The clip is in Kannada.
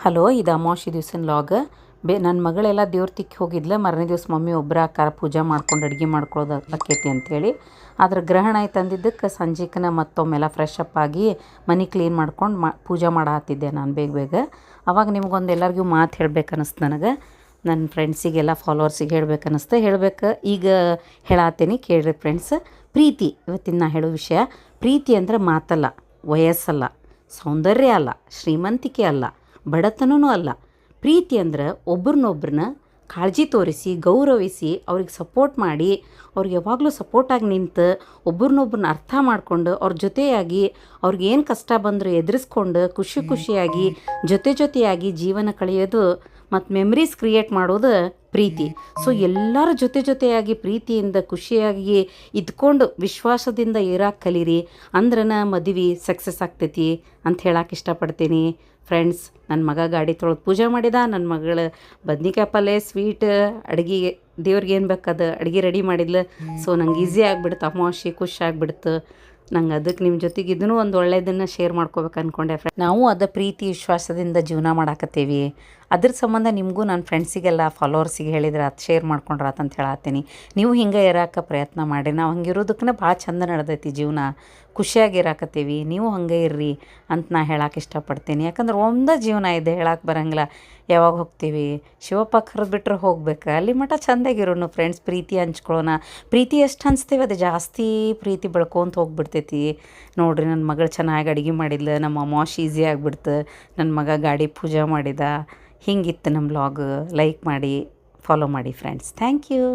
ಹಲೋ, ಇದು ಅಮಾವಾಸ್ಯೆ ದಿವ್ಸನ ಲಾಗ್. ನನ್ನ ಮಗಳೆಲ್ಲ ದೇವ್ರ ತಿಕ್ಕಿ ಹೋಗಿದ್ಲ. ಮರನೇ ದಿವ್ಸ ಮಮ್ಮಿ ಒಬ್ಬರ ಆಕಾರ ಪೂಜೆ ಮಾಡ್ಕೊಂಡು ಅಡುಗೆ ಮಾಡ್ಕೊಳ್ಳೋದು ಆಕೈತಿ ಅಂಥೇಳಿ. ಆದ್ರೆ ಗ್ರಹಣ ಆಯ್ತು ಅಂದಿದ್ದಕ್ಕೆ ಸಂಜೆಕನ ಮತ್ತೊಮ್ಮೆಲ್ಲ ಫ್ರೆಶ್ ಅಪ್ ಆಗಿ ಮನೆ ಕ್ಲೀನ್ ಮಾಡ್ಕೊಂಡು ಪೂಜೆ ಮಾಡತ್ತಿದ್ದೆ ನಾನು ಬೇಗ ಬೇಗ. ಅವಾಗ ನಿಮ್ಗೊಂದು ಎಲ್ಲರಿಗೂ ಮಾತು ಹೇಳ್ಬೇಕು ಅನ್ನಿಸ್ತು ನನಗೆ. ನನ್ನ ಫ್ರೆಂಡ್ಸಿಗೆಲ್ಲ ಫಾಲೋವರ್ಸಿಗೆ ಹೇಳ್ಬೇಕು ಅನ್ನಿಸ್ತು. ಈಗ ಹೇಳತ್ತೀನಿ ಕೇಳ್ರಿ ಫ್ರೆಂಡ್ಸ್. ಪ್ರೀತಿ ಇವತ್ತಿನ ನಾ ಹೇಳೋ ವಿಷಯ. ಪ್ರೀತಿ ಅಂದರೆ ಮಾತಲ್ಲ, ವಯಸ್ಸಲ್ಲ, ಸೌಂದರ್ಯ ಅಲ್ಲ, ಶ್ರೀಮಂತಿಕೆ ಅಲ್ಲ, ಬಡತನೂ ಅಲ್ಲ. ಪ್ರೀತಿ ಅಂದ್ರೆ ಒಬ್ರನ್ನೊಬ್ರನ್ನ ಕಾಳಜಿ ತೋರಿಸಿ, ಗೌರವಿಸಿ, ಅವ್ರಿಗೆ ಸಪೋರ್ಟ್ ಮಾಡಿ, ಅವ್ರಿಗೆ ಯಾವಾಗಲೂ ಸಪೋರ್ಟಾಗಿ ನಿಂತು, ಒಬ್ರನ್ನೊಬ್ರನ್ನ ಅರ್ಥ ಮಾಡಿಕೊಂಡು, ಅವ್ರ ಜೊತೆಯಾಗಿ ಅವ್ರಿಗೇನು ಕಷ್ಟ ಬಂದರೂ ಎದುರಿಸ್ಕೊಂಡು ಖುಷಿಯಾಗಿ ಜೊತೆಯಾಗಿ ಜೀವನ ಕಳೆಯೋದು ಮತ್ತು ಮೆಮ್ರೀಸ್ ಕ್ರಿಯೇಟ್ ಮಾಡೋದು ಪ್ರೀತಿ. ಸೊ ಎಲ್ಲರ ಜೊತೆಯಾಗಿ ಪ್ರೀತಿಯಿಂದ ಖುಷಿಯಾಗಿ ಇದ್ಕೊಂಡು ವಿಶ್ವಾಸದಿಂದ ಇರೋಕೆ ಕಲೀರಿ. ಅಂದ್ರನ ಮದುವೆ ಸಕ್ಸಸ್ ಆಗ್ತೈತಿ ಅಂತ ಹೇಳಕ್ಕೆ ಇಷ್ಟಪಡ್ತೀನಿ ಫ್ರೆಂಡ್ಸ್. ನನ್ನ ಮಗ ಗಾಡಿ ತೊಳೆದು ಪೂಜೆ ಮಾಡಿದ. ನನ್ನ ಮಗಳು ಬದ್ನಿಕಾಯಿ ಪಲ್ಯ ಸ್ವೀಟ್ ಅಡುಗೆಗೆ ದೇವ್ರಿಗೆ ಏನು ಬೇಕದು ಅಡುಗೆ ರೆಡಿ ಮಾಡಿದ್ಲು. ಸೊ ನಂಗೆ ಈಸಿ ಆಗಿಬಿಡ್ತು, ಅಮಾವಾಸ್ಯೆ ಖುಷಿ ಆಗಿಬಿಡ್ತು ನಂಗೆ. ಅದಕ್ಕೆ ನಿಮ್ಮ ಜೊತೆಗೆ ಇದನ್ನು ಒಂದು ಒಳ್ಳೆಯದನ್ನು ಶೇರ್ ಮಾಡ್ಕೋಬೇಕು ಅಂದ್ಕೊಂಡೆ ನಾವು ಅದು ಪ್ರೀತಿ ವಿಶ್ವಾಸದಿಂದ ಜೀವನ ಮಾಡಾಕತ್ತೀವಿ. ಅದ್ರ ಸಂಬಂಧ ನಿಮಗೂ ನನ್ನ ಫ್ರೆಂಡ್ಸಿಗೆಲ್ಲ ಫಾಲೋವರ್ಸಿಗೆ ಹೇಳಿದ್ರೆ ಅದು ಶೇರ್ ಮಾಡ್ಕೊಂಡ್ರೆ ಅಂತ ಹೇಳತ್ತೀನಿ. ನೀವು ಹಿಂಗೆ ಇರೋಕೆ ಪ್ರಯತ್ನ ಮಾಡಿ. ನಾವು ಹಂಗಿರೋದಕ್ಕೇ ಭಾಳ ಚಂದ ನಡೆದೈತಿ ಜೀವನ. ಖುಷಿಯಾಗಿ ಇರಾಕತ್ತೀವಿ. ನೀವು ಹಂಗೆ ಇರ್ರಿ ಅಂತ ನಾ ಹೇಳಕ್ಕೆ ಇಷ್ಟಪಡ್ತೀನಿ. ಯಾಕಂದ್ರೆ ಒಂದೇ ಜೀವನ ಇದೆ, ಹೇಳಕ್ಕೆ ಬರೋಂಗಿಲ್ಲ. ಯಾವಾಗ ಹೋಗ್ತೀವಿ? ಶಿವಪ್ಪ ಕರೆದು ಬಿಟ್ರೆ ಹೋಗ್ಬೇಕು. ಅಲ್ಲಿ ಮಟ್ಟ ಚೆಂದಾಗಿರೋನು ಫ್ರೆಂಡ್ಸ್. ಪ್ರೀತಿ ಹಂಚ್ಕೊಳ್ಳೋಣ. ಪ್ರೀತಿ ಎಷ್ಟು ಹಂಚ್ತೀವಿ ಅದು ಜಾಸ್ತಿ ಪ್ರೀತಿ ಬೆಳ್ಕೊಂತ ಹೋಗ್ಬಿಡ್ತೈತಿ. ನೋಡಿರಿ, ನನ್ನ ಮಗಳು ಚೆನ್ನಾಗಿ ಅಡುಗೆ ಮಾಡಿದ್ಲು, ನಮ್ಮ ಅಮಾವಾಸ್ಯೆ ಈಸಿ ಆಗಿಬಿಡ್ತು, ನನ್ನ ಮಗ ಗಾಡಿ ಪೂಜೆ ಮಾಡಿದ. ಹಿಂಗಿತ್ತು ನಮ್ಮ ವ್ಲಾಗ್. ಲೈಕ್ ಮಾಡಿ, ಫಾಲೋ ಮಾಡಿ ಫ್ರೆಂಡ್ಸ್. Thank you.